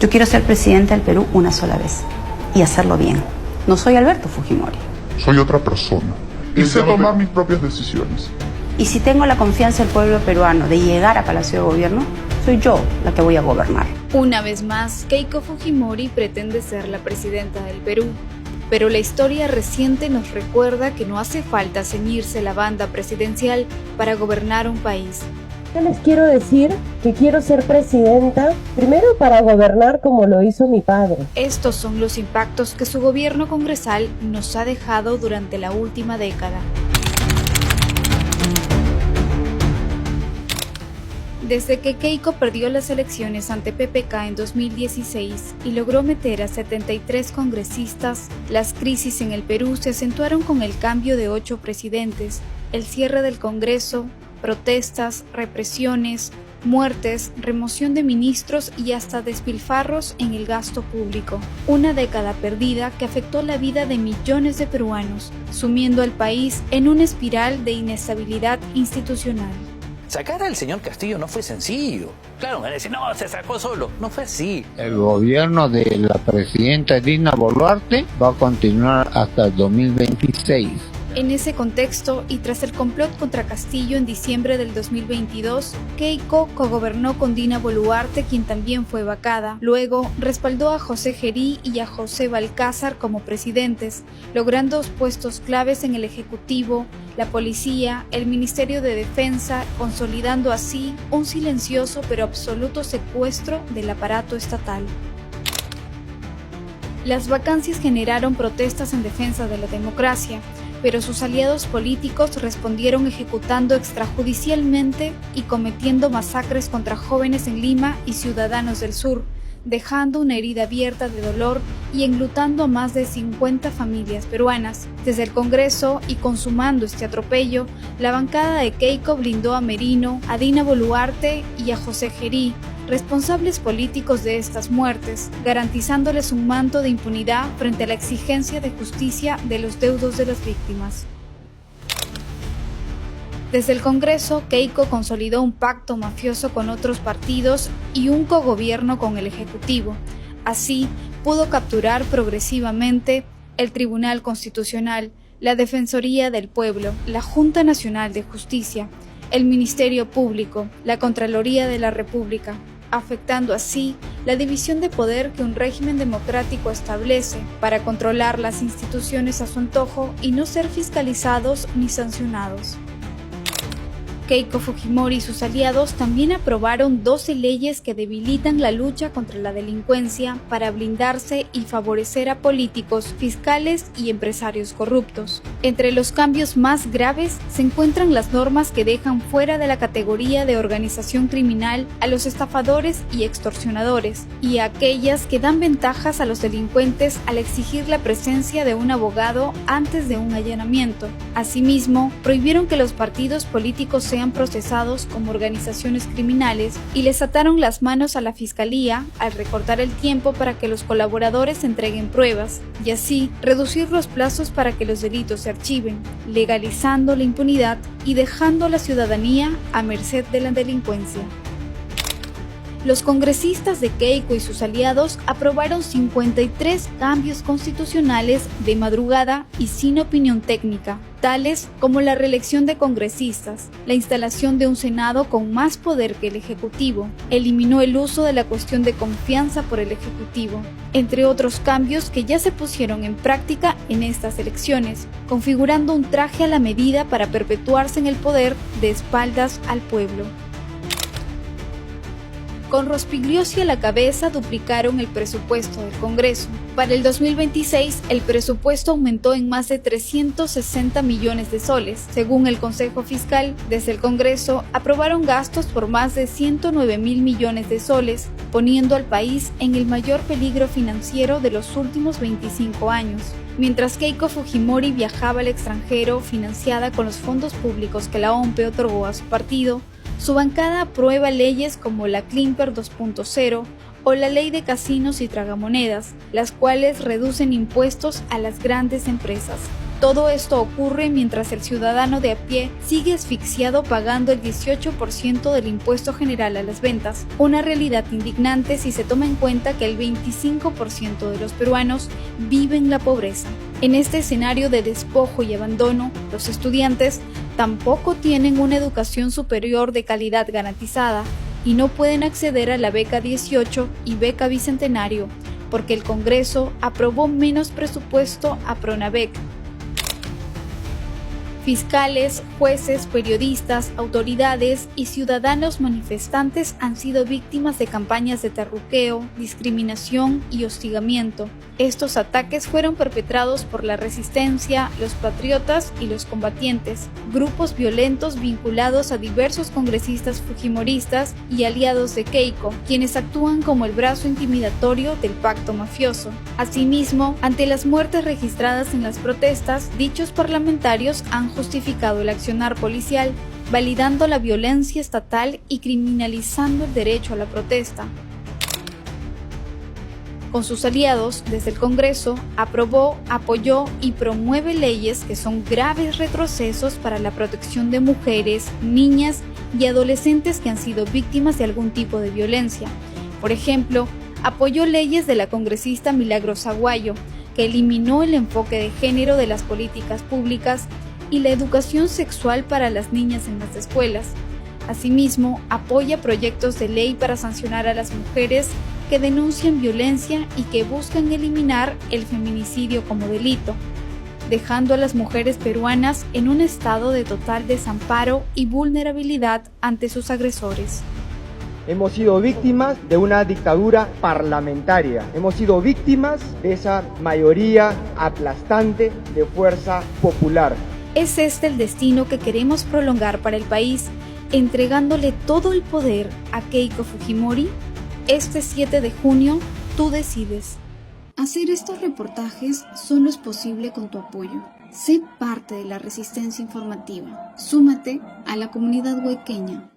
Yo quiero ser presidenta del Perú una sola vez y hacerlo bien. No soy Alberto Fujimori. Soy otra persona y sé tomar mis propias decisiones. Y si tengo la confianza del pueblo peruano de llegar a Palacio de Gobierno, soy yo la que voy a gobernar. Una vez más, Keiko Fujimori pretende ser la presidenta del Perú. Pero la historia reciente nos recuerda que no hace falta ceñirse la banda presidencial para gobernar un país. Yo les quiero decir que quiero ser presidenta, primero para gobernar como lo hizo mi padre. Estos son los impactos que su gobierno congresal nos ha dejado durante la última década. Desde que Keiko perdió las elecciones ante PPK en 2016 y logró meter a 73 congresistas, las crisis en el Perú se acentuaron con el cambio de 8 presidentes, el cierre del Congreso, protestas, represiones, muertes, remoción de ministros y hasta despilfarros en el gasto público. Una década perdida que afectó la vida de millones de peruanos, sumiendo al país en una espiral de inestabilidad institucional. Sacar al señor Castillo no fue sencillo. Claro, van a decir, no, se sacó solo. No fue así. El gobierno de la presidenta Dina Boluarte va a continuar hasta el 2026. En ese contexto, y tras el complot contra Castillo en diciembre del 2022, Keiko cogobernó con Dina Boluarte, quien también fue vacada. Luego, respaldó a José Gerí y a José Balcázar como presidentes, logrando puestos claves en el Ejecutivo, la Policía, el Ministerio de Defensa, consolidando así un silencioso pero absoluto secuestro del aparato estatal. Las vacancias generaron protestas en defensa de la democracia, pero sus aliados políticos respondieron ejecutando extrajudicialmente y cometiendo masacres contra jóvenes en Lima y ciudadanos del sur, dejando una herida abierta de dolor y enlutando a más de 50 familias peruanas. Desde el Congreso, y consumando este atropello, la bancada de Keiko blindó a Merino, a Dina Boluarte y a José Gerí, responsables políticos de estas muertes, garantizándoles un manto de impunidad frente a la exigencia de justicia de los deudos de las víctimas. Desde el Congreso, Keiko consolidó un pacto mafioso con otros partidos y un cogobierno con el Ejecutivo. Así, pudo capturar progresivamente el Tribunal Constitucional, la Defensoría del Pueblo, la Junta Nacional de Justicia, el Ministerio Público, la Contraloría de la República, afectando así la división de poder que un régimen democrático establece para controlar las instituciones a su antojo y no ser fiscalizados ni sancionados. Keiko Fujimori y sus aliados también aprobaron 12 leyes que debilitan la lucha contra la delincuencia para blindarse y favorecer a políticos, fiscales y empresarios corruptos. Entre los cambios más graves se encuentran las normas que dejan fuera de la categoría de organización criminal a los estafadores y extorsionadores, y a aquellas que dan ventajas a los delincuentes al exigir la presencia de un abogado antes de un allanamiento. Asimismo, prohibieron que los partidos políticos sean procesados como organizaciones criminales y les ataron las manos a la Fiscalía al recortar el tiempo para que los colaboradores entreguen pruebas y así reducir los plazos para que los delitos se archiven, legalizando la impunidad y dejando a la ciudadanía a merced de la delincuencia. Los congresistas de Keiko y sus aliados aprobaron 53 cambios constitucionales de madrugada y sin opinión técnica, tales como la reelección de congresistas, la instalación de un Senado con más poder que el Ejecutivo, eliminó el uso de la cuestión de confianza por el Ejecutivo, entre otros cambios que ya se pusieron en práctica en estas elecciones, configurando un traje a la medida para perpetuarse en el poder de espaldas al pueblo. Con Rospigliosi a la cabeza duplicaron el presupuesto del Congreso. Para el 2026, el presupuesto aumentó en más de 360 millones de soles. Según el Consejo Fiscal, desde el Congreso aprobaron gastos por más de 109 mil millones de soles, poniendo al país en el mayor peligro financiero de los últimos 25 años. Mientras Keiko Fujimori viajaba al extranjero financiada con los fondos públicos que la OMPE otorgó a su partido, su bancada aprueba leyes como la Climper 2.0 o la Ley de Casinos y Tragamonedas, las cuales reducen impuestos a las grandes empresas. Todo esto ocurre mientras el ciudadano de a pie sigue asfixiado pagando el 18% del impuesto general a las ventas, una realidad indignante si se toma en cuenta que el 25% de los peruanos vive en la pobreza. En este escenario de despojo y abandono, los estudiantes tampoco tienen una educación superior de calidad garantizada y no pueden acceder a la beca 18 y beca Bicentenario porque el Congreso aprobó menos presupuesto a Pronavec. Fiscales, jueces, periodistas, autoridades y ciudadanos manifestantes han sido víctimas de campañas de terruqueo, discriminación y hostigamiento. Estos ataques fueron perpetrados por la resistencia, los patriotas y los combatientes, grupos violentos vinculados a diversos congresistas fujimoristas y aliados de Keiko, quienes actúan como el brazo intimidatorio del pacto mafioso. Asimismo, ante las muertes registradas en las protestas, dichos parlamentarios han justificado el accionar policial, validando la violencia estatal y criminalizando el derecho a la protesta. Con sus aliados, desde el Congreso, aprobó, apoyó y promueve leyes que son graves retrocesos para la protección de mujeres, niñas y adolescentes que han sido víctimas de algún tipo de violencia. Por ejemplo, apoyó leyes de la congresista Milagros Aguayo, que eliminó el enfoque de género de las políticas públicas y la educación sexual para las niñas en las escuelas. Asimismo, apoya proyectos de ley para sancionar a las mujeres que denuncian violencia y que buscan eliminar el feminicidio como delito, dejando a las mujeres peruanas en un estado de total desamparo y vulnerabilidad ante sus agresores. Hemos sido víctimas de una dictadura parlamentaria. Hemos sido víctimas de esa mayoría aplastante de fuerza popular. ¿Es este el destino que queremos prolongar para el país, entregándole todo el poder a Keiko Fujimori? Este 7 de junio, tú decides. Hacer estos reportajes solo es posible con tu apoyo. Sé parte de la resistencia informativa. Súmate a la comunidad huayqueña.